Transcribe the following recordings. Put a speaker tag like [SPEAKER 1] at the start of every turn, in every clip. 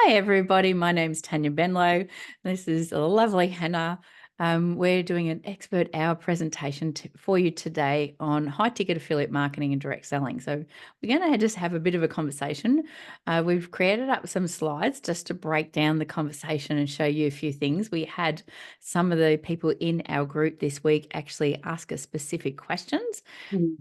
[SPEAKER 1] Hi, everybody. My name's Tanya Benlow. This is a lovely Hannah. We're doing an expert hour presentation for you today on high ticket affiliate marketing and direct selling. So we're going to just have a bit of a conversation. We've created up some slides just to break down the conversation and show you a few things. We had some of the people in our group this week actually ask us specific questions.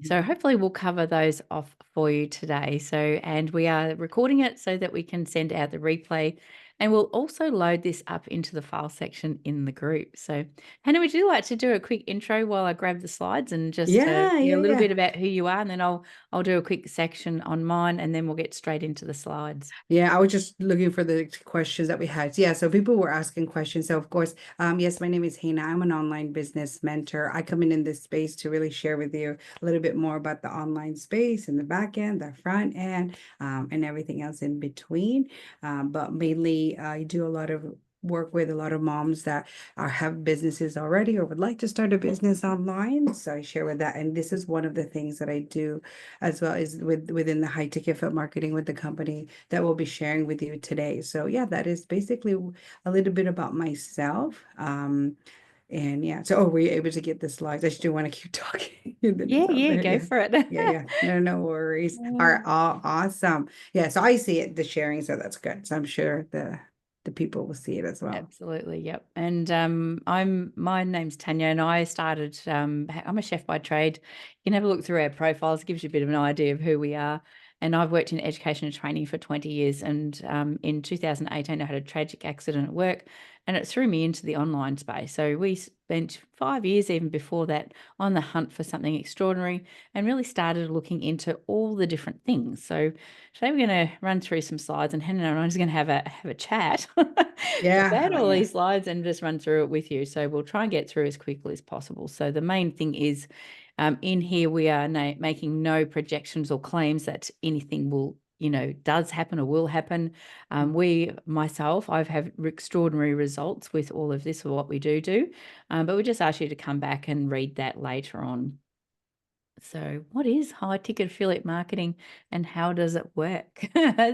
[SPEAKER 1] So hopefully we'll cover those off for you today. So, and we are recording it so that we can send out the replay, and we'll also load this up into the file section in the group. So Hannah, would you like to do a quick intro while I grab the slides and just
[SPEAKER 2] Yeah,
[SPEAKER 1] hear a little
[SPEAKER 2] yeah.
[SPEAKER 1] bit about who you are, and then I'll do a quick section on mine, and then we'll get straight into the slides.
[SPEAKER 2] Yeah, I was just looking for the questions that we had. Yeah, so people were asking questions. So of course, yes, my name is Hina. I'm an online business mentor. I come in this space to really share with you a little bit more about the online space and the back end, the front end, and everything else in between. But mainly, I do a lot of work with a lot of moms that have businesses already or would like to start a business online. So I share with that. And this is one of the things that I do as well as within the high ticket fit marketing with the company that we'll be sharing with you today. So yeah, that is basically a little bit about myself. And yeah, so were you able to get the slides? I still want to keep talking and then
[SPEAKER 1] Yeah,
[SPEAKER 2] it's out
[SPEAKER 1] yeah,
[SPEAKER 2] there.
[SPEAKER 1] go
[SPEAKER 2] Yeah.
[SPEAKER 1] for it.
[SPEAKER 2] Yeah, yeah. No, no worries. All right, awesome. Yeah, so I see it, the sharing, so that's good. So I'm sure the people will see it as well.
[SPEAKER 1] Absolutely, yep. And my name's Tanya, and I started. I'm a chef by trade. You can have a look through our profiles; it gives you a bit of an idea of who we are. And I've worked in education and training for 20 years. And in 2018, I had a tragic accident at work, and it threw me into the online space. So we spent 5 years, even before that, on the hunt for something extraordinary, and really started looking into all the different things. So today we're going to run through some slides, and Hannah and I are just going to have a chat
[SPEAKER 2] Yeah,
[SPEAKER 1] about all
[SPEAKER 2] yeah.
[SPEAKER 1] these slides and just run through it with you. So we'll try and get through as quickly as possible. So the main thing is, in here we are making no projections or claims that anything will, does happen or will happen. I've had extraordinary results with all of this or what we do, but we just ask you to come back and read that later on. So what is high ticket affiliate marketing and how does it work?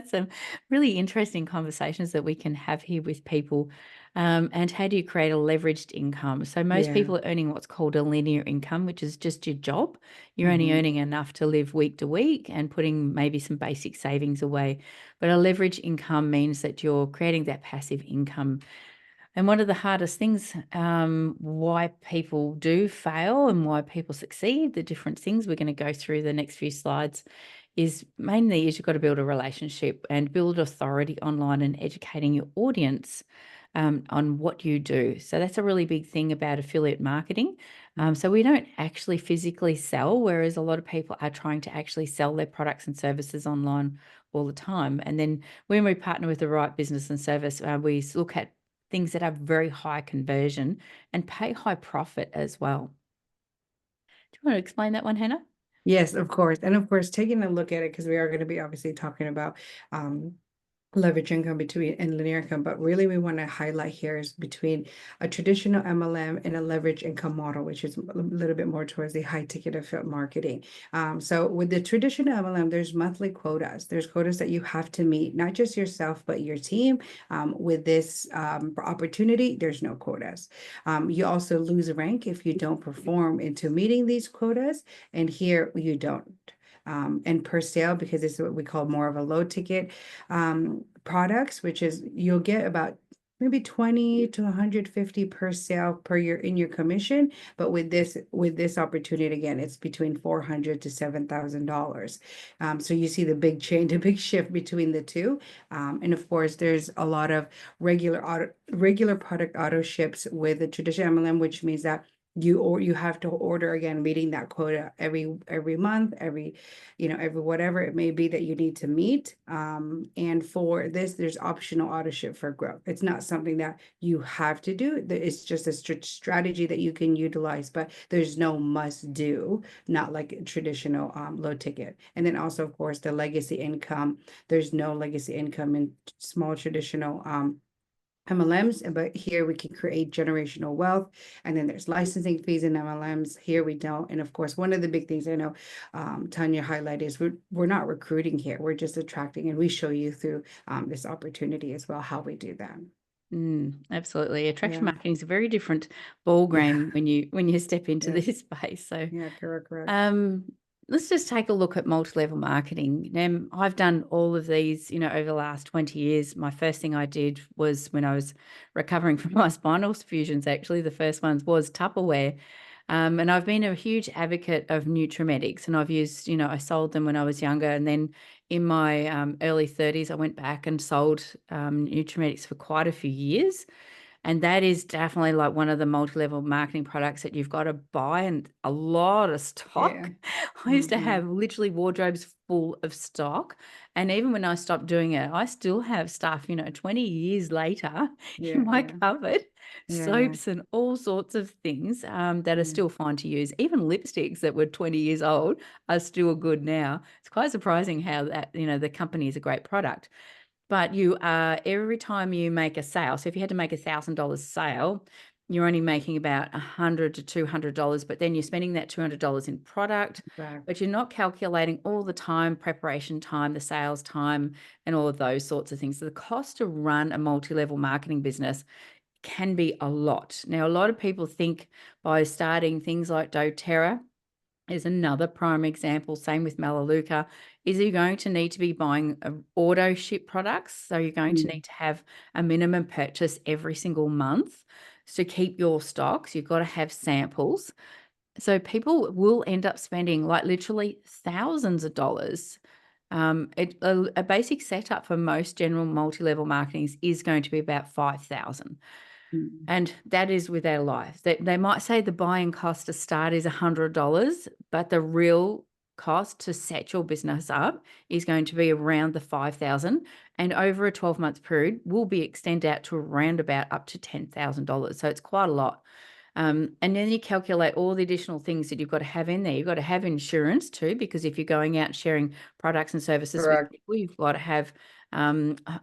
[SPEAKER 1] Some really interesting conversations that we can have here with people. And how do you create a leveraged income? So most
[SPEAKER 2] Yeah.
[SPEAKER 1] people are earning what's called a linear income, which is just your job. You're only
[SPEAKER 2] Mhm.
[SPEAKER 1] earning enough to live week to week and putting maybe some basic savings away. But a leveraged income means that you're creating that passive income. And one of the hardest things, why people do fail and why people succeed, the different things we're going to go through the next few slides, is mainly is you've got to build a relationship and build authority online and educating your audience on what you do. So that's a really big thing about affiliate marketing. So we don't actually physically sell, whereas a lot of people are trying to actually sell their products and services online all the time. And then when we partner with the right business and service, we look at things that have very high conversion and pay high profit as well. Do you want to explain that one, Hannah?
[SPEAKER 2] Yes, of course. And of course, taking a look at it, because we are going to be obviously talking about leverage income between and linear income, but really we want to highlight here is between a traditional MLM and a leverage income model, which is a little bit more towards the high ticket affiliate marketing. So with the traditional MLM, there's monthly quotas. There's quotas that you have to meet, not just yourself, but your team. With this opportunity, there's no quotas. You also lose rank if you don't perform into meeting these quotas, and here you don't. And per sale, because this is what we call more of a low ticket products, which is you'll get about maybe 20 to 150 per sale per year in your commission. But with this opportunity, again, it's between 400 to $7,000. So you see the big change, the big shift between the two. And of course, there's a lot of regular product auto ships with the traditional MLM, which means that you have to order, again, meeting that quota every month, every whatever it may be that you need to meet. And for this, there's optional auto ship for growth. It's not something that you have to do. It's just a strategy that you can utilize, but there's no must do, not like traditional low ticket. And then also, of course, the legacy income. There's no legacy income in small traditional MLMs, but here we can create generational wealth. And then there's licensing fees in MLMs. Here we don't. And of course, one of the big things I know Tanya highlighted is we're not recruiting here. We're just attracting, and we show you through this opportunity as well how we do that.
[SPEAKER 1] Absolutely. Attraction
[SPEAKER 2] Yeah.
[SPEAKER 1] marketing is a very different ball
[SPEAKER 2] Yeah.
[SPEAKER 1] game when you step into
[SPEAKER 2] Yes.
[SPEAKER 1] this space. So
[SPEAKER 2] Yeah. Correct.
[SPEAKER 1] Um, let's just take a look at multi-level marketing. Now, I've done all of these, over the last 20 years. My first thing I did was when I was recovering from my spinal fusions, actually. The first ones was Tupperware. And I've been a huge advocate of Nutrimedics, and I've used, I sold them when I was younger. And then in my early 30s, I went back and sold Nutrimedics for quite a few years. And that is definitely like one of the multi-level marketing products that you've got to buy, and a lot of
[SPEAKER 2] Yeah.
[SPEAKER 1] stock. I used to have literally wardrobes full of stock. And even when I stopped doing it, I still have stuff, 20 years later
[SPEAKER 2] Yeah.
[SPEAKER 1] in my cupboard,
[SPEAKER 2] Yeah.
[SPEAKER 1] soaps and all sorts of things that are
[SPEAKER 2] Yeah.
[SPEAKER 1] still fine to use. Even lipsticks that were 20 years old are still good now. It's quite surprising how that, the company is a great product. But you are, every time you make a sale, so if you had to make $1,000 sale, you're only making about $100 to $200, but then you're spending that $200 in product,
[SPEAKER 2] Back.
[SPEAKER 1] but you're not calculating all the time, preparation time, the sales time, and all of those sorts of things. So the cost to run a multi-level marketing business can be a lot. Now, a lot of people think by starting things like doTERRA is another prime example. Same with Melaleuca. Is you're going to need to be buying auto ship products. So you're going to need to have a minimum purchase every single month. So keep your stocks. You've got to have samples. So people will end up spending like literally thousands of dollars. A basic setup for most general multi-level marketing is going to be about 5,000. And that is with our life. They might say the buying cost to start is $100, but the real cost to set your business up is going to be around the 5,000, and over a 12-month period will be extended out to around about up to $10,000. So it's quite a lot. And then you calculate all the additional things that you've got to have in there. You've got to have insurance too, because if you're going out and sharing products and services with
[SPEAKER 2] Correct.
[SPEAKER 1] people, you've got to have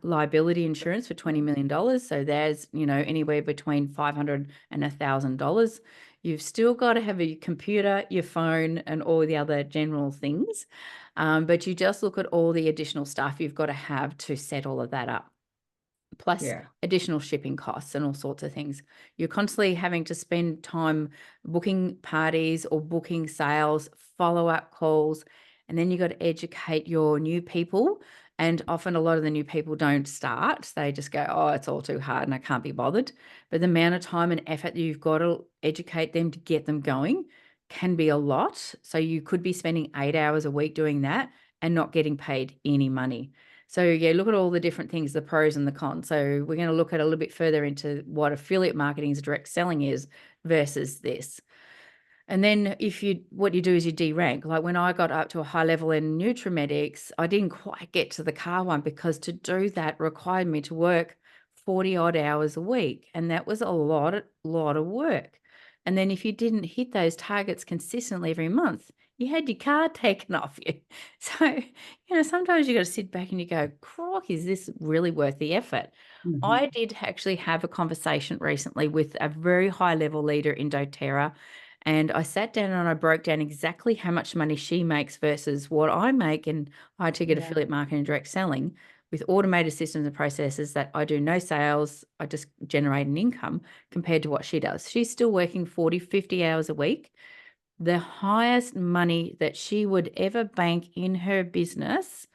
[SPEAKER 1] liability insurance for $20 million. So there's, anywhere between $500 and $1,000. You've still got to have a computer, your phone, and all the other general things. But you just look at all the additional stuff you've got to have to set all of that up, plus
[SPEAKER 2] Yeah.
[SPEAKER 1] additional shipping costs and all sorts of things. You're constantly having to spend time booking parties or booking sales, follow-up calls, and then you got to educate your new people. And often a lot of the new people don't start. They just go, oh, it's all too hard and I can't be bothered. But the amount of time and effort that you've got to educate them to get them going can be a lot. So you could be spending 8 hours a week doing that and not getting paid any money. So yeah, look at all the different things, the pros and the cons. So we're going to look at a little bit further into what affiliate marketing's direct selling is versus this. And then what you do is you derank. Like when I got up to a high level in Nutrimedics, I didn't quite get to the car one, because to do that required me to work 40 odd hours a week. And that was a lot of work. And then if you didn't hit those targets consistently every month, you had your car taken off you. So, sometimes you got to sit back and you go, crock, is this really worth the effort? I did actually have a conversation recently with a very high level leader in doTERRA, and I sat down and I broke down exactly how much money she makes versus what I make in high-ticket affiliate marketing and direct selling, with automated systems and processes that I do no sales, I just generate an income, compared to what she does. She's still working 40, 50 hours a week. The highest money that she would ever bank in her business,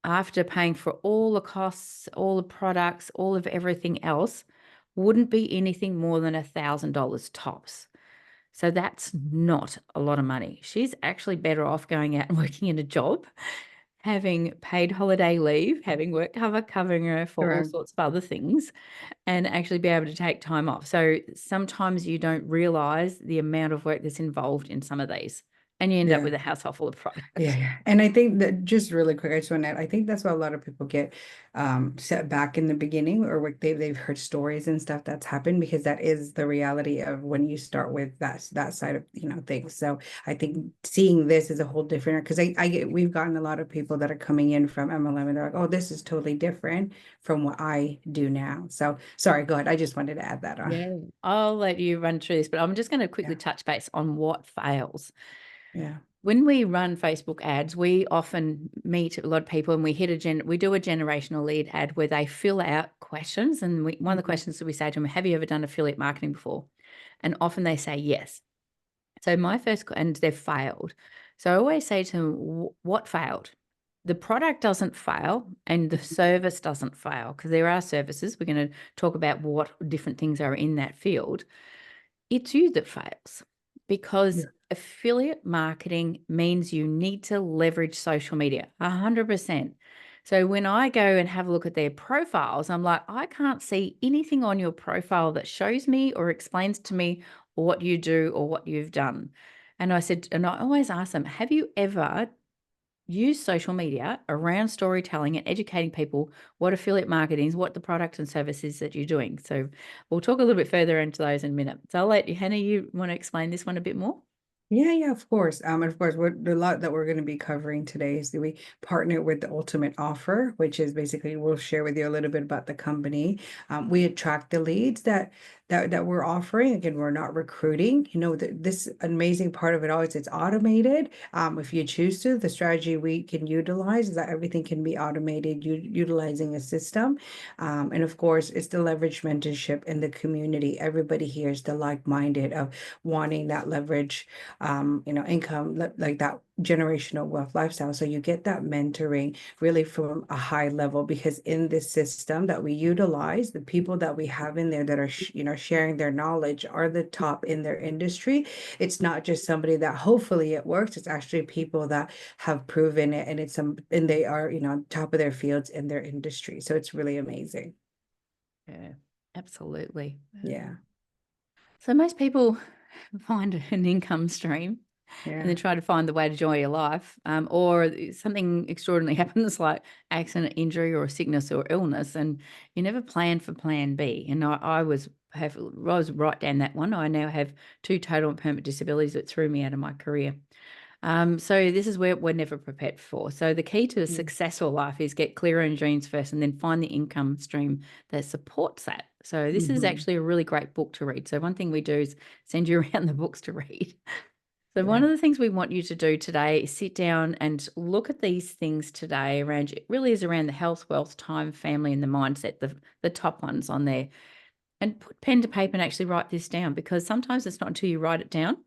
[SPEAKER 1] after paying for all the costs, all the products, all of everything else, wouldn't be anything more than $1,000 tops. So that's not a lot of money. She's actually better off going out and working in a job, having paid holiday leave, having work cover covering her for all
[SPEAKER 2] Correct.
[SPEAKER 1] sorts of other things, and actually be able to take time off. So sometimes you don't realize the amount of work that's involved in some of these. and you end up
[SPEAKER 2] Yeah.
[SPEAKER 1] with a house full of
[SPEAKER 2] Yeah,
[SPEAKER 1] products.
[SPEAKER 2] yeah. And I think that just really quick, I just want to add, I think that's why a lot of people get set back in the beginning, or what they've heard stories and stuff that's happened, because that is the reality of when you start with that side of, things. So I think seeing this is a whole different, because we've gotten a lot of people that are coming in from MLM and they're like, oh, this is totally different from what I do now. So sorry, go ahead. I just wanted to add that on.
[SPEAKER 1] Yeah, I'll let you run through this, but I'm just going to quickly
[SPEAKER 2] Yeah.
[SPEAKER 1] touch base on what fails.
[SPEAKER 2] Yeah.
[SPEAKER 1] When we run Facebook ads, we often meet a lot of people and we do a generational lead ad where they fill out questions. And one of the
[SPEAKER 2] Mhm.
[SPEAKER 1] questions that we say to them, have you ever done affiliate marketing before? And often they say yes. So and they've failed. So I always say to them, what failed? The product doesn't fail and the service doesn't fail, because there are services. We're going to talk about what different things are in that field. It's you that fails, because
[SPEAKER 2] Yeah.
[SPEAKER 1] affiliate marketing means you need to leverage social media 100%. So when I go and have a look at their profiles, I'm like, I can't see anything on your profile that shows me or explains to me what you do or what you've done. And I always ask them, have you ever use social media around storytelling and educating people what affiliate marketing is, what the product and services that you're doing? So we'll talk a little bit further into those in a minute. So I'll let you, Hannah, you want to explain this one a bit more?
[SPEAKER 2] Yeah, yeah, of course. And of course, what the lot that we're going to be covering today is that we partner with the Ultimate Offer, which is basically, we'll share with you a little bit about the company. We attract the leads that we're offering. Again, we're not recruiting. This amazing part of it all is it's automated. If you choose to, the strategy we can utilize is that everything can be automated, utilizing a system. And of course, it's the leverage mentorship in the community. Everybody here is the like-minded of wanting that leverage, income, like that generational wealth lifestyle. So you get that mentoring really from a high level, because in this system that we utilize, the people that we have in there that are, sharing their knowledge are the top in their industry. It's not just somebody that hopefully it works. It's actually people that have proven it, and and they are, top of their fields in their industry. So it's really amazing.
[SPEAKER 1] Yeah, absolutely.
[SPEAKER 2] Yeah.
[SPEAKER 1] So most people find an income stream and
[SPEAKER 2] Yeah.
[SPEAKER 1] then try to find the way to enjoy your life, or something extraordinary happens, like accident, injury, or sickness or illness, and you never plan for plan B. And I was right down that one. I now have 2 total and permanent disabilities that threw me out of my career. So this is where we're never prepared for. So the key to a
[SPEAKER 2] Mm.
[SPEAKER 1] successful life is get clear on dreams first, and then find the income stream that supports that. So this is
[SPEAKER 2] Mhm.
[SPEAKER 1] actually a really great book to read. So one thing we do is send you around the books to read. So one
[SPEAKER 2] Yeah.
[SPEAKER 1] of the things we want you to do today is sit down and look at these things today around, it really is around the health, wealth, time, family, and the mindset, the top ones on there. And put pen to paper and actually write this down, because sometimes it's not until you write it down,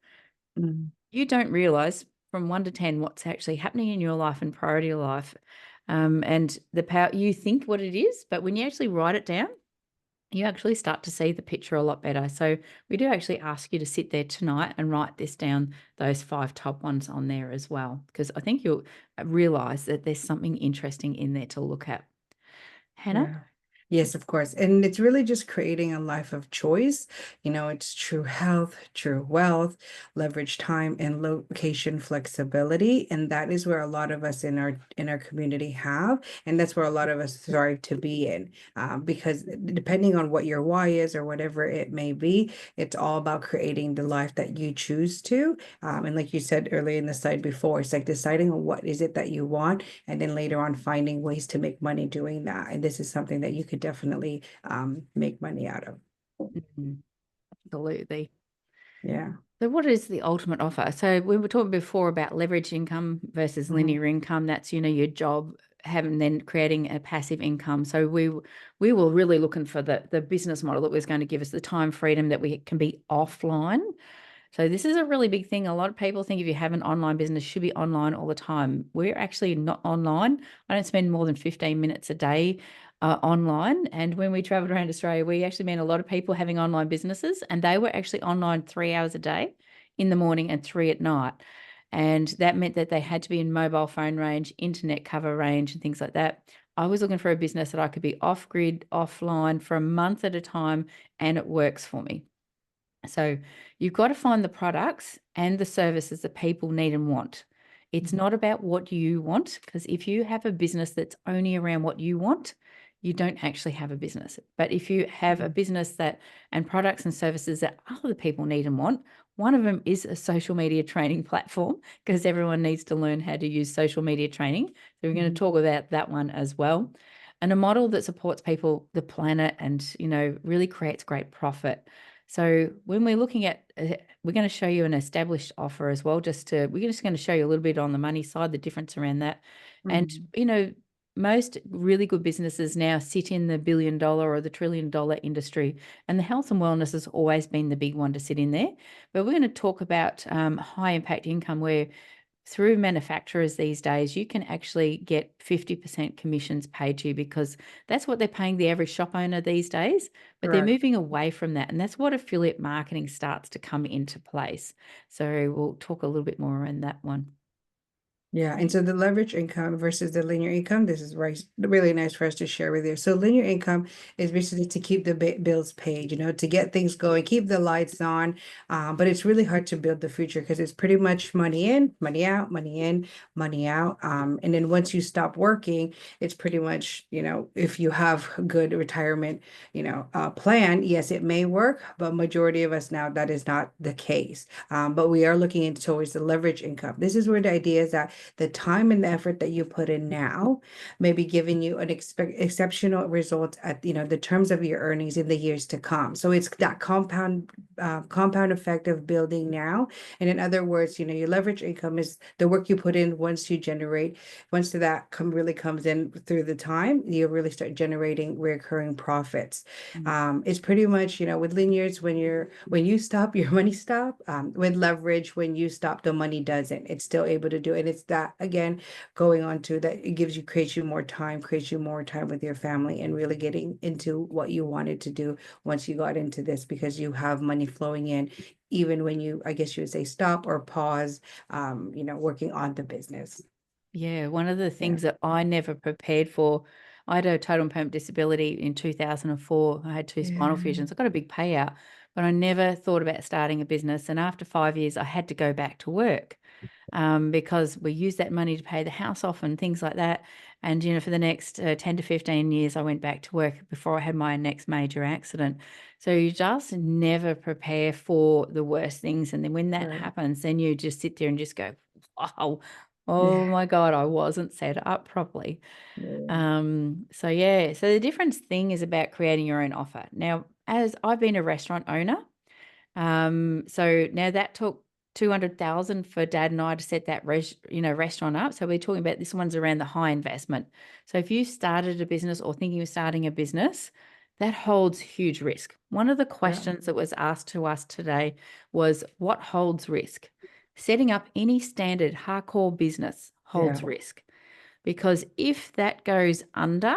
[SPEAKER 2] Mm.
[SPEAKER 1] you don't realize from 1 to 10 what's actually happening in your life and priority of life. And the power, you think what it is, but when you actually write it down, you actually start to see the picture a lot better. So we do actually ask you to sit there tonight and write this down, those 5 top ones on there as well, because I think you'll realize that there's something interesting in there to look at. Hannah?
[SPEAKER 2] Yeah. Yes, of course. And it's really just creating a life of choice. It's true health, true wealth, leverage time and location flexibility. And that is where a lot of us in our community have. And that's where a lot of us strive to be in. Because depending on what your why is or whatever it may be, it's all about creating the life that you choose to. And like you said earlier in the slide before, it's like deciding on what is it that you want, and then later on finding ways to make money doing that. And this is something that you could definitely make money out of.
[SPEAKER 1] Mhm. Absolutely.
[SPEAKER 2] Yeah.
[SPEAKER 1] So what is the ultimate offer? So we were talking before about leverage income versus
[SPEAKER 2] Mhm.
[SPEAKER 1] linear income. That's, your job, having then creating a passive income. So we were really looking for the business model that was going to give us the time freedom that we can be offline. So this is a really big thing. A lot of people think if you have an online business, you should be online all the time. We're actually not online. I don't spend more than 15 minutes a day online. And when we traveled around Australia, we actually met a lot of people having online businesses, and they were actually online 3 hours a day in the morning and 3 at night. And that meant that they had to be in mobile phone range, internet cover range, and things like that. I was looking for a business that I could be off grid, offline for a month at a time, and it works for me. So you've got to find the products and the services that people need and want. It's not about what you want, because if you have a business that's only around what you want, you don't actually have a business. But if you have a business that and products and services that other people need and want, one of them is a social media training platform, because everyone needs to learn how to use social media training. So we're going to talk about that one as well. And a model that supports people, the planet, and really creates great profit. So when we're looking at, we're going to show you an established offer as well. We're just going to show you a little bit on the money side, the difference around that. And, most really good businesses now sit in the $1 billion or the $1 trillion industry, and the health and wellness has always been the big one to sit in there. But we're going to talk about high impact income, where through manufacturers these days, you can actually get 50% commissions paid to you, because that's what they're paying the average shop owner these days. But they're
[SPEAKER 2] Correct.
[SPEAKER 1] moving away from that. And that's what affiliate marketing starts to come into place. So we'll talk a little bit more around that one.
[SPEAKER 2] Yeah, and so the leverage income versus the linear income, this is really nice for us to share with you. So linear income is basically to keep the bills paid, to get things going, keep the lights on. But it's really hard to build the future because it's pretty much money in, money out, money in, money out. And then once you stop working, it's pretty much, if you have a good retirement, plan, yes, it may work, but majority of us now, that is not the case. But we are looking into towards the leverage income. This is where the idea is that the time and the effort that you put in now may be giving you an exceptional result at the terms of your earnings in the years to come. So it's that compound effect of building now. And in other words, your leverage income is the work you put in once that really comes in through the time, you really start generating recurring profits. It's pretty much, with linears, when you stop, your money stop. With leverage, when you stop, the money doesn't. It's still able to do it. And it's that again, going on to that, it creates you more time with your family and really getting into what you wanted to do once you got into this, because you have money flowing in, even when you, I guess you would say, stop or pause, working on the business.
[SPEAKER 1] Yeah, one of the
[SPEAKER 2] Yeah.
[SPEAKER 1] things that I never prepared for, I had a total and permanent disability in 2004. I had two spinal fusions. I got a big payout, but I never thought about starting a business. And after 5 years, I had to go back to work, because we used that money to pay the house off and things like that. And, for the next 10 to 15 years, I went back to work before I had my next major accident. So you just never prepare for the worst things. And then when that
[SPEAKER 2] Right.
[SPEAKER 1] happens, then you just sit there and just go, wow, oh
[SPEAKER 2] Yeah.
[SPEAKER 1] my God, I wasn't set up properly.
[SPEAKER 2] Yeah.
[SPEAKER 1] So the difference thing is about creating your own offer. Now, as I've been a restaurant owner, so now that took 200,000 for Dad and I to set that restaurant up. So we're talking about this one's around the high investment. So if you started a business or thinking of starting a business, that holds huge risk. One of the questions that was asked to us today was, what holds risk? Setting up any standard hardcore business holds
[SPEAKER 2] Yeah.
[SPEAKER 1] risk, because if that goes under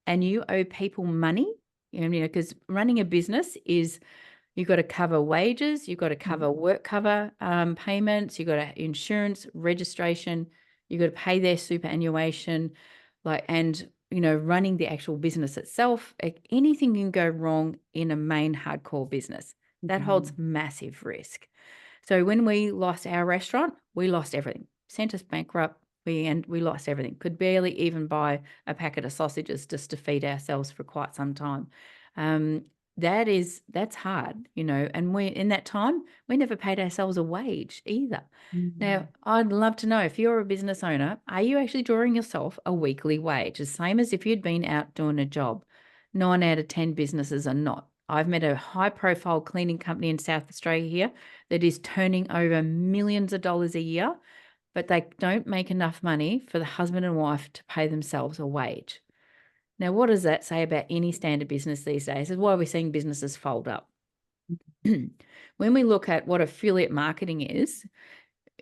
[SPEAKER 1] and you owe people money, because running a business is, you've got to cover wages, you've got to cover work cover payments, you've got to insurance, registration, you've got to pay their superannuation, and running the actual business itself. Anything can go wrong in a main hardcore business. That holds massive risk. So when we lost our restaurant, we lost everything. Sent us bankrupt. We lost everything. Could barely even buy a packet of sausages just to feed ourselves for quite some time. That's hard, and we, in that time, we never paid ourselves a wage either. Now, I'd love to know, if you're a business owner, are you actually drawing yourself a weekly wage? The same as if you'd been out doing a job. 9 out of 10 businesses are not. I've met a high profile cleaning company in South Australia here that is turning over millions of dollars a year, but they don't make enough money for the husband and wife to pay themselves a wage. Now, what does that say about any standard business these days? This is why we're seeing businesses fold up. When we look at what affiliate marketing is,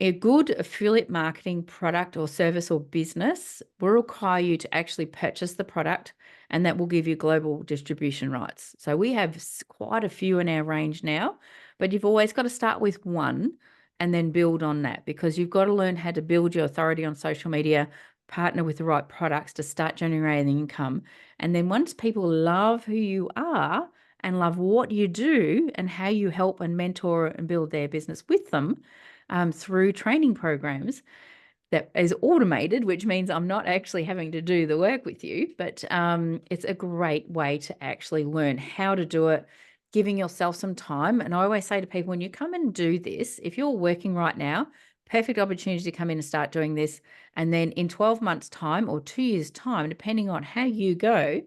[SPEAKER 1] a good affiliate marketing product or service or business will require you to actually purchase the product, and that will give you global distribution rights. So we have quite a few in our range now, but you've always got to start with one and then build on that, because you've got to learn how to build your authority on social media, partner with the right products to start generating income. And then once people love who you are and love what you do and how you help and mentor and build their business with them through training programs that is automated, which means I'm not actually having to do the work with you, but it's a great way to actually learn how to do it, giving yourself some time. And I always say to people, when you come and do this, if you're working right now, perfect opportunity to come in and start doing this. And then in 12 months' time or 2 years' time, depending on how you go,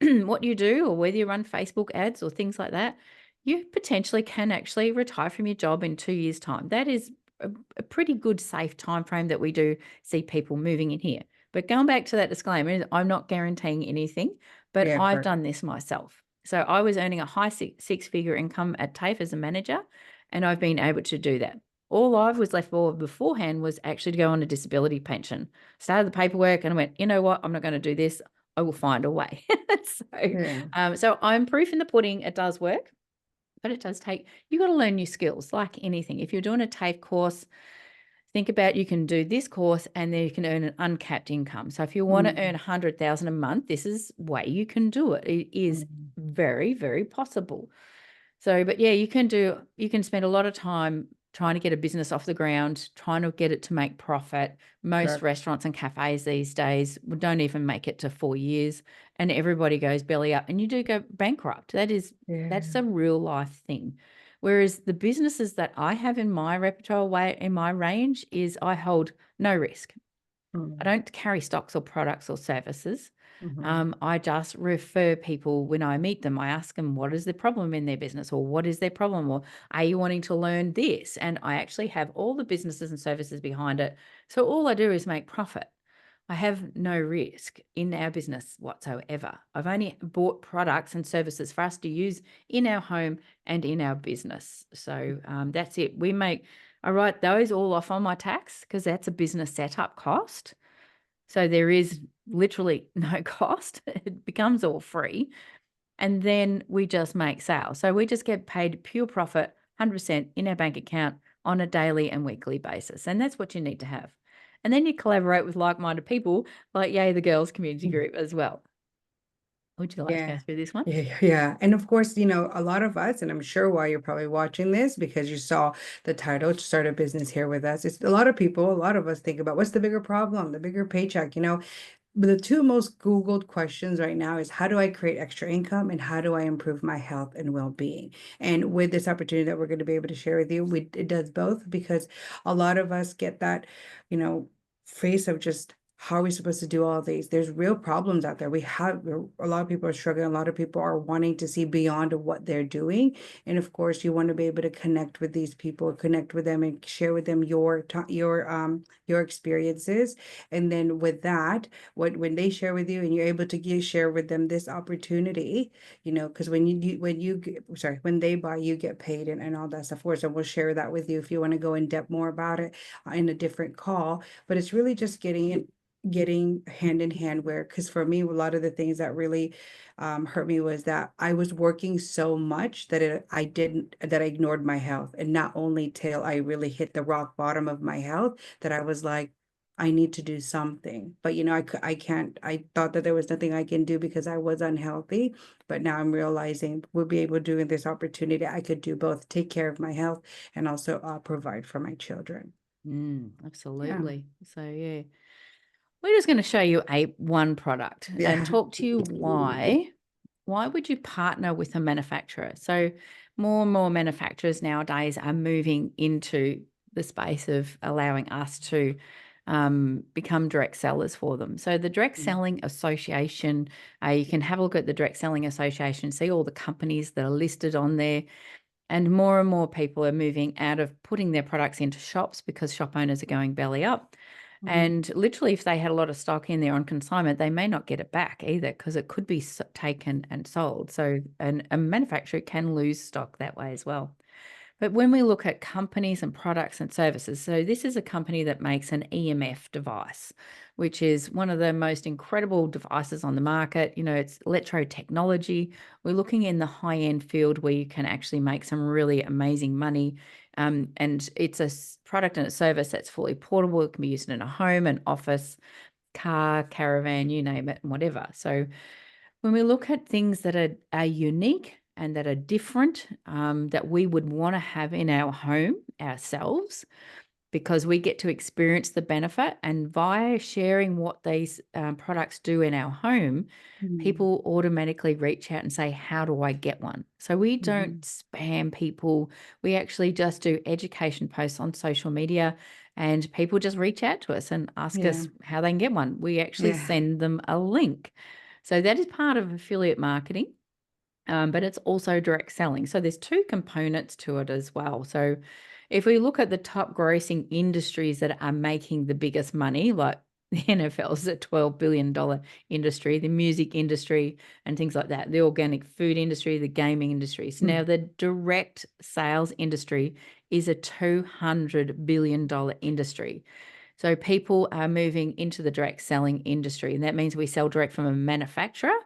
[SPEAKER 1] what you do, or whether you run Facebook ads or things like that, you potentially can actually retire from your job in 2 years' time. That is a pretty good safe time frame that we do see people moving in here. But going back to that disclaimer, I'm not guaranteeing anything, but
[SPEAKER 2] Yeah,
[SPEAKER 1] I've
[SPEAKER 2] correct.
[SPEAKER 1] done this myself. So I was earning a high six-figure income at TAFE as a manager, and I've been able to do that. All I was left for beforehand was actually to go on a disability pension. Started the paperwork and I went, you know what, I'm not going to do this. I will find a way.
[SPEAKER 2] Yeah.
[SPEAKER 1] So I'm proof in the pudding. It does work. But it does take, you got to learn new skills like anything. If you're doing a TAFE course, think about you can do this course and then you can earn an uncapped income. So if you want to earn 100,000 a month, this is way you can do it. It is very, very possible. So, but yeah, you can spend a lot of time trying to get a business off the ground, trying to get it to make profit. Most
[SPEAKER 2] Correct.
[SPEAKER 1] restaurants and cafes these days don't even make it to 4 years, and everybody goes belly up and you do go bankrupt. That's
[SPEAKER 2] Yeah.
[SPEAKER 1] a real life thing. Whereas the businesses that I have in my repertoire in my range is I hold no risk. I don't carry stocks or products or services. I just refer people when I meet them. I ask them, what is the problem in their business, or what is their problem, or are you wanting to learn this? And I actually have all the businesses and services behind it. So all I do is make profit. I have no risk in our business whatsoever. I've only bought products and services for us to use in our home and in our business. So that's it. I write those all off on my tax because that's a business setup cost. So there is literally no cost. It becomes all free. And then we just make sales. So we just get paid pure profit, 100% in our bank account on a daily and weekly basis. And that's what you need to have. And then you collaborate with like-minded people like Yay the Girls Community Group as well. Would you like to go
[SPEAKER 2] Yeah.
[SPEAKER 1] through this one?
[SPEAKER 2] Yeah. And of course, a lot of us, and I'm sure why you're probably watching this because you saw the title to start a business here with us. It's a lot of people, a lot of us think about what's the bigger problem, the bigger paycheck, But the two most Googled questions right now is how do I create extra income and how do I improve my health and well-being? And with this opportunity that we're going to be able to share with you, it does both because a lot of us get that, you know, face of just how are we supposed to do all these? There's real problems out there. A lot of people are struggling. A lot of people are wanting to see beyond what they're doing. And of course, you want to be able to connect with these people, connect with them and share with them your experiences. And then with that, when they share with you and you're able to share with them this opportunity, because when they buy, you get paid and all that stuff. Of course, and we'll share that with you if you want to go in depth more about it in a different call. But it's really just getting hand in hand because for me, a lot of the things that really hurt me was that I was working so much that I ignored my health. And not only till I really hit the rock bottom of my health that I was like, I need to do something. But I can't. I thought that there was nothing I can do because I was unhealthy. But now I'm realizing we'll be able to do in this opportunity. I could do both, take care of my health and also provide for my children. Yeah.
[SPEAKER 1] Absolutely. So yeah. We're just going to show you one product and
[SPEAKER 2] Yeah.
[SPEAKER 1] talk to you why would you partner with a manufacturer? So more and more manufacturers nowadays are moving into the space of allowing us to become direct sellers for them. So the Direct Selling Association, you can have a look at the Direct Selling Association, see all the companies that are listed on there. And more people are moving out of putting their products into shops because shop owners are going belly up. And literally, if they had a lot of stock in there on consignment, they may not get it back either because it could be taken and sold. So a manufacturer can lose stock that way as well. But when we look at companies and products and services, so this is a company that makes an EMF device, which is one of the most incredible devices on the market. It's electro technology. We're looking in the high-end field where you can actually make some really amazing money. And it's a product and a service that's fully portable. It can be used in a home, an office, car, caravan, you name it, and whatever. So when we look at things that are unique and that are different, that we would want to have in our home ourselves, because we get to experience the benefit. And via sharing what these products do in our home,
[SPEAKER 2] Mm.
[SPEAKER 1] people automatically reach out and say, how do I get one? So we don't
[SPEAKER 2] Mhm.
[SPEAKER 1] spam people. We actually just do education posts on social media, and people just reach out to us and ask
[SPEAKER 2] Yeah.
[SPEAKER 1] us how they can get one. We actually
[SPEAKER 2] Yeah.
[SPEAKER 1] send them a link. So that is part of affiliate marketing. But it's also direct selling. So there's two components to it as well. So if we look at the top grossing industries that are making the biggest money, like the NFL is a $12 billion industry, the music industry and things like that, the organic food industry, the gaming industry. So now
[SPEAKER 2] Mm.
[SPEAKER 1] the direct sales industry is a $200 billion industry. So people are moving into the direct selling industry, and that means we sell direct from a manufacturer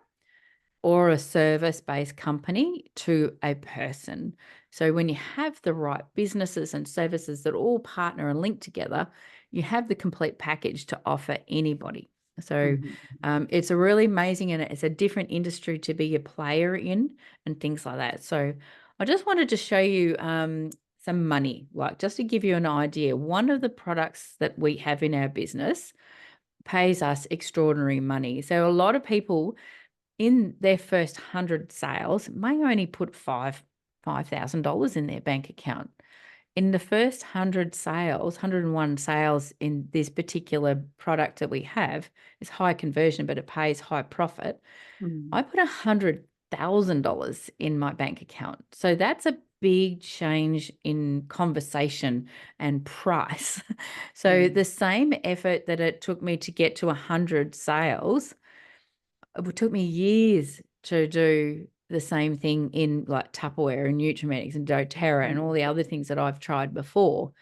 [SPEAKER 1] or a service-based company to a person. So when you have the right businesses and services that all partner and link together, you have the complete package to offer anybody. So
[SPEAKER 2] Mhm.
[SPEAKER 1] it's a really amazing, and it's a different industry to be a player in and things like that. So I just wanted to show you some money, like just to give you an idea. One of the products that we have in our business pays us extraordinary money. So a lot of people in their first 100 sales may only put $5,000 in their bank account. In the first 100 sales, 101 sales in this particular product that we have is high conversion, but it pays high profit.
[SPEAKER 2] Mm.
[SPEAKER 1] I put $100,000 in my bank account. So that's a big change in conversation and price. So
[SPEAKER 2] Mm.
[SPEAKER 1] the same effort that it took me to get to 100 sales, it took me years to do the same thing in like Tupperware and Nutrimetics and doTERRA and all the other things that I've tried before.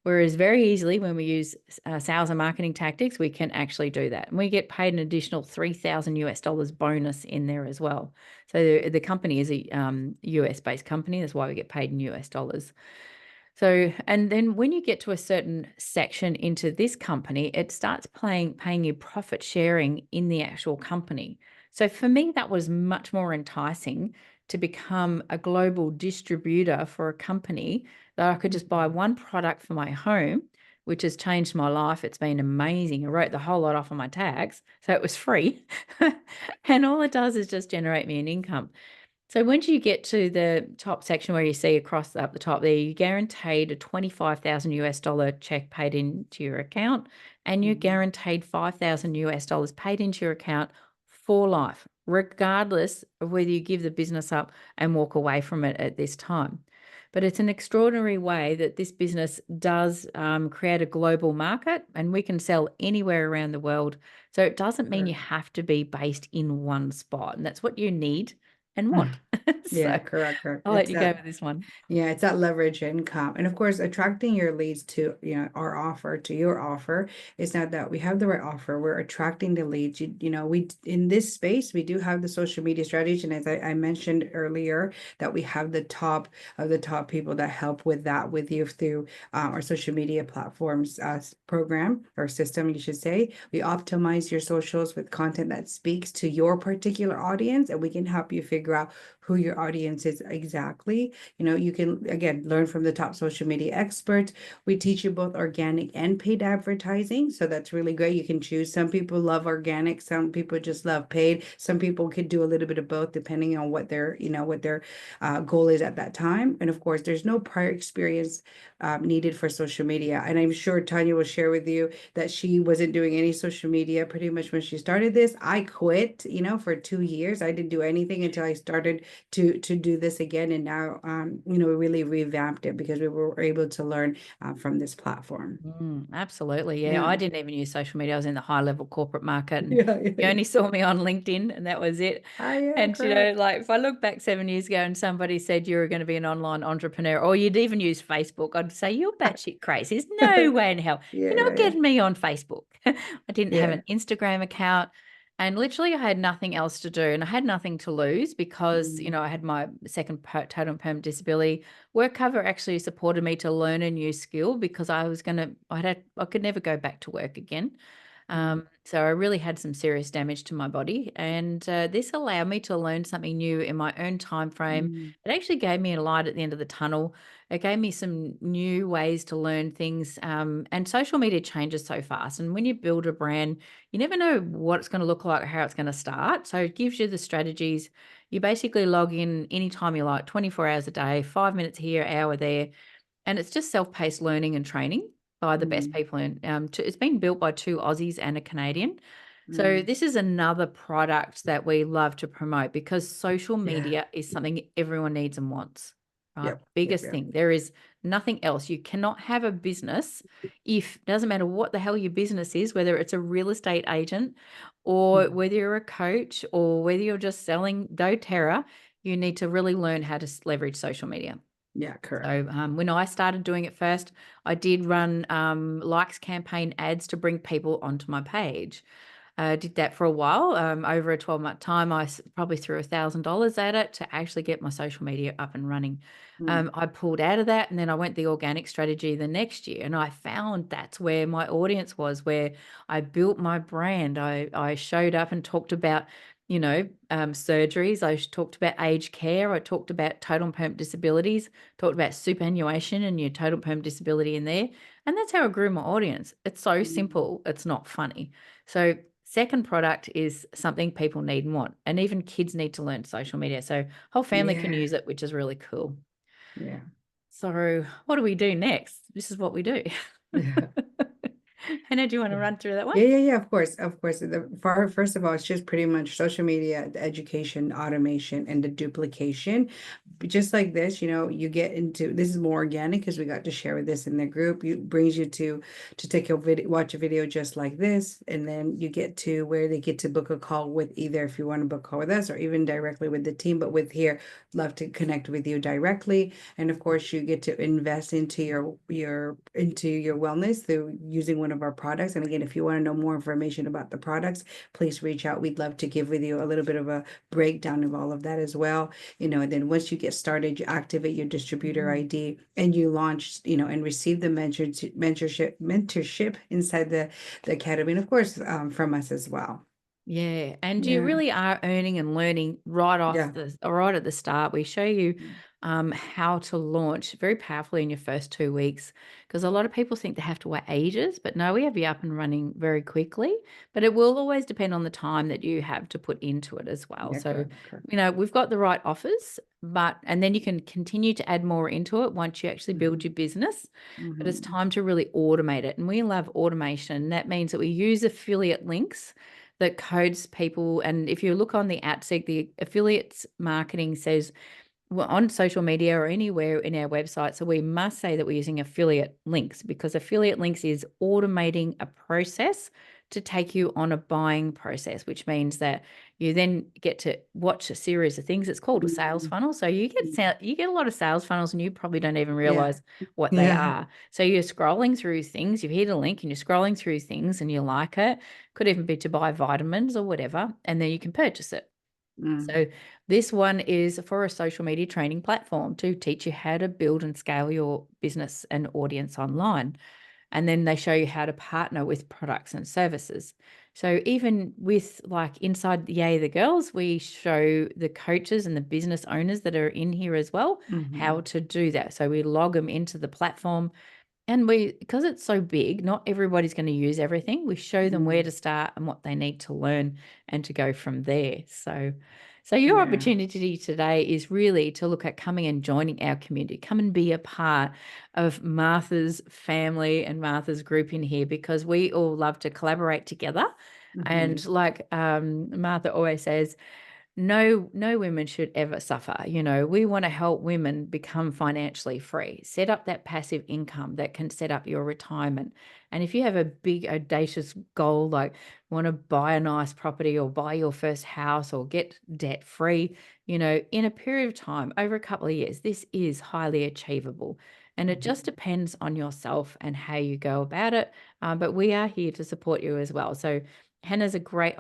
[SPEAKER 1] Whereas very easily when we use sales and marketing tactics, we can actually do that. And we get paid an additional 3,000 US dollars bonus in there as well. So the company is a US based company. That's why we get paid in US dollars. So, and then when you get to a certain section into this company, it starts paying you profit sharing in the actual company. So for me, that was much more enticing to become a global distributor for a company that I could just buy one product for my home, which has changed my life. It's been amazing. I wrote the whole lot off on my tax, so it was free. And all it does is just generate me an income. So once you get to the top section where you see across up the top there, you're guaranteed a 25,000 US dollar check paid into your account, and you're
[SPEAKER 2] Mhm.
[SPEAKER 1] guaranteed 5,000 US dollars paid into your account for life, regardless of whether you give the business up and walk away from it at this time. But it's an extraordinary way that this business does create a global market, and we can sell anywhere around the world. So it doesn't mean you
[SPEAKER 2] Correct.
[SPEAKER 1] have to be based in one spot, and that's what you need and want.
[SPEAKER 2] Yeah,
[SPEAKER 1] So
[SPEAKER 2] correct, correct.
[SPEAKER 1] I'll let you go with this one.
[SPEAKER 2] Yeah, it's that leverage income. And of course, attracting your leads to, our offer, to your offer, is not that we have the right offer. We're attracting the leads. We in this space, we do have the social media strategy. And as I mentioned earlier, that we have the top of the top people that help with that with you through our social media platforms program or system, you should say. We optimize your socials with content that speaks to your particular audience, and we can help you figure out who your audience is exactly. You can, again, learn from the top social media experts. We teach you both organic and paid advertising. So that's really great. You can choose. Some people love organic. Some people just love paid. Some people could do a little bit of both depending on what their goal is at that time. And of course, there's no prior experience needed for social media. And I'm sure Tanya will share with you that she wasn't doing any social media pretty much when she started this. I quit, for 2 years. I didn't do anything until I started to do this again, and now we really revamped it because we were able to learn from this platform.
[SPEAKER 1] Absolutely. Yeah.
[SPEAKER 2] Yeah.
[SPEAKER 1] I didn't even use social media. I was in the high level corporate market, and
[SPEAKER 2] Yeah, yeah,
[SPEAKER 1] you
[SPEAKER 2] yeah.
[SPEAKER 1] only saw me on LinkedIn, and that was it.
[SPEAKER 2] Yeah,
[SPEAKER 1] And,
[SPEAKER 2] correct.
[SPEAKER 1] like if I look back 7 years ago and somebody said you were going to be an online entrepreneur, or you'd even use Facebook, I'd say, you're batshit crazy. There's no way in hell.
[SPEAKER 2] Yeah,
[SPEAKER 1] You're
[SPEAKER 2] yeah,
[SPEAKER 1] not
[SPEAKER 2] yeah.
[SPEAKER 1] getting me on Facebook. I didn't have
[SPEAKER 2] Yeah.
[SPEAKER 1] an Instagram account. And literally, I had nothing else to do, and I had nothing to lose because,
[SPEAKER 2] Mm.
[SPEAKER 1] I had my second total and permanent disability. Work cover actually supported me to learn a new skill because I was going to, I could never go back to work again.
[SPEAKER 2] Mm,
[SPEAKER 1] So I really had some serious damage to my body, and this allowed me to learn something new in my own time frame.
[SPEAKER 2] mm,
[SPEAKER 1] It actually gave me a light at the end of the tunnel. It gave me some new ways to learn things. And social media changes so fast. And when you build a brand, you never know what it's going to look like or how it's going to start. So it gives you the strategies. You basically log in anytime you like, 24 hours a day, 5 minutes here, hour there. And it's just self-paced learning and training by the best
[SPEAKER 2] mm,
[SPEAKER 1] people in, it's been built by two Aussies and a Canadian. So
[SPEAKER 2] mm.
[SPEAKER 1] this is another product that we love to promote because social
[SPEAKER 2] Yeah.
[SPEAKER 1] media is something everyone needs and wants, right?
[SPEAKER 2] Yep. Yep.
[SPEAKER 1] Biggest
[SPEAKER 2] Yep.
[SPEAKER 1] thing. There is nothing else. You cannot have a business if doesn't matter what the hell your business is, whether it's a real estate agent or
[SPEAKER 2] Mhm.
[SPEAKER 1] whether you're a coach or whether you're just selling doTERRA, you need to really learn how to leverage social media.
[SPEAKER 2] Yeah. Correct.
[SPEAKER 1] So when I started doing it first, I did run likes campaign ads to bring people onto my page. Did that for a while. Over a 12-month time, probably threw $1,000 at it to actually get my social media up and running.
[SPEAKER 2] Mm,
[SPEAKER 1] I pulled out of that and then I went the organic strategy the next year. And I found that's where my audience was, where I built my brand. I showed up and talked about, surgeries. I talked about aged care. I talked about total and permanent disabilities, talked about superannuation and your total and permanent disability in there. And that's how I grew my audience. It's so
[SPEAKER 2] mm.
[SPEAKER 1] simple. It's not funny. So second product is something people need and want, and even kids need to learn social media. So whole family can
[SPEAKER 2] Yeah.
[SPEAKER 1] use it, which is really cool.
[SPEAKER 2] Yeah.
[SPEAKER 1] So what do we do next? This is what we do.
[SPEAKER 2] Yeah.
[SPEAKER 1] Hannah, do you want to
[SPEAKER 2] Yeah.
[SPEAKER 1] run through that one?
[SPEAKER 2] Yeah, yeah, yeah, of course, of course. First of all, it's just pretty much social media, the education, automation, and the duplication. But just like this, you get into this is more organic because we got to share with this in the group. It brings you to take a video, watch a video just like this, and then you get to where they get to book a call with either if you want to book a call with us or even directly with the team. But with here, love to connect with you directly. And of course, you get to invest into your wellness through using one of our products. And again, if you want to know more information about the products, please reach out. We'd love to give with you a little bit of a breakdown of all of that as well. And then once you get started, you activate your distributor ID and you launch, and receive the mentorship inside the academy, and of course, from us as well.
[SPEAKER 1] Yeah, and you
[SPEAKER 2] Yeah.
[SPEAKER 1] really are earning and learning
[SPEAKER 2] Yeah.
[SPEAKER 1] right at the start. We show you how to launch very powerfully in your first 2 weeks because a lot of people think they have to wait ages, but no, we have you up and running very quickly. But it will always depend on the time that you have to put into it as well.
[SPEAKER 2] Yeah.
[SPEAKER 1] So,
[SPEAKER 2] Correct. Correct.
[SPEAKER 1] we've got the right offers, and then you can continue to add more into it once you actually build
[SPEAKER 2] Mhm.
[SPEAKER 1] your business. But it's
[SPEAKER 2] Mhm.
[SPEAKER 1] time to really automate it, and we love automation. That means that we use affiliate links that codes people. And if you look on the ATSEC, the affiliates marketing says well, on social media or anywhere in our website. So we must say that we're using affiliate links because affiliate links is automating a process to take you on a buying process, which means that you then get to watch a series of things. It's called a sales
[SPEAKER 2] Mhm.
[SPEAKER 1] funnel. So you get
[SPEAKER 2] Mhm.
[SPEAKER 1] you get a lot of sales funnels and you probably don't even
[SPEAKER 2] Yeah.
[SPEAKER 1] realize what they
[SPEAKER 2] Yeah.
[SPEAKER 1] are. So you're scrolling through things, you've hit a link and you're scrolling through things and you like it. Could even be to buy vitamins or whatever, and then you can purchase it.
[SPEAKER 2] Mm.
[SPEAKER 1] So this one is for a social media training platform to teach you how to build and scale your business and audience online. And then they show you how to partner with products and services. So even with like inside Yay the Girls, we show the coaches and the business owners that are in here as well how
[SPEAKER 2] Mhm.
[SPEAKER 1] to do that. So we log them into the platform and because it's so big, not everybody's going to use everything. We show them where
[SPEAKER 2] Mm.
[SPEAKER 1] to start and what they need to learn and to go from there. So your
[SPEAKER 2] Yeah.
[SPEAKER 1] opportunity today is really to look at coming and joining our community. Come and be a part of Martha's family and Martha's group in here because we all love to collaborate together. And
[SPEAKER 2] Mhm.
[SPEAKER 1] like Martha always says, no women should ever suffer. We want to help women become financially free, set up that passive income that can set up your retirement. And if you have a big audacious goal like want to buy a nice property or buy your first house or get debt free, in a period of time over a couple of years, this is highly achievable. And it just
[SPEAKER 2] Mhm.
[SPEAKER 1] depends on yourself and how you go about it. But we are here to support you as well. So Hannah's a great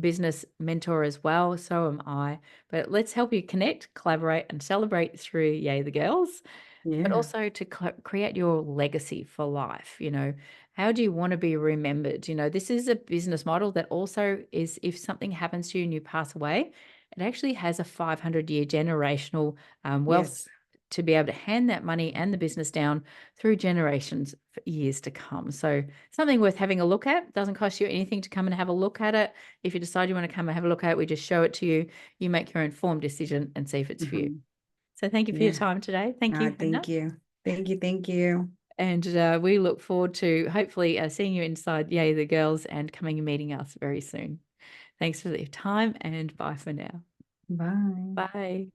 [SPEAKER 1] business mentor as well. So am I. But let's help you connect, collaborate, and celebrate through Yay the Girls, but
[SPEAKER 2] Yeah.
[SPEAKER 1] also to create your legacy for life. How do you want to be remembered? This is a business model that also is, if something happens to you and you pass away, it actually has a 500-year generational wealth
[SPEAKER 2] Yes.
[SPEAKER 1] to be able to hand that money and the business down through generations for years to come. So something worth having a look at. Doesn't cost you anything to come and have a look at it. If you decide you want to come and have a look at it, we just show it to you. You make your informed decision and see if it's for you.
[SPEAKER 2] Mhm.
[SPEAKER 1] So thank you for your
[SPEAKER 2] Yeah.
[SPEAKER 1] time today. Thank you, Hannah.
[SPEAKER 2] Thank you. Thank you. Thank you.
[SPEAKER 1] And we look forward to hopefully seeing you inside Yay the Girls and coming and meeting us very soon. Thanks for your time, and bye for now.
[SPEAKER 2] Bye.
[SPEAKER 1] Bye.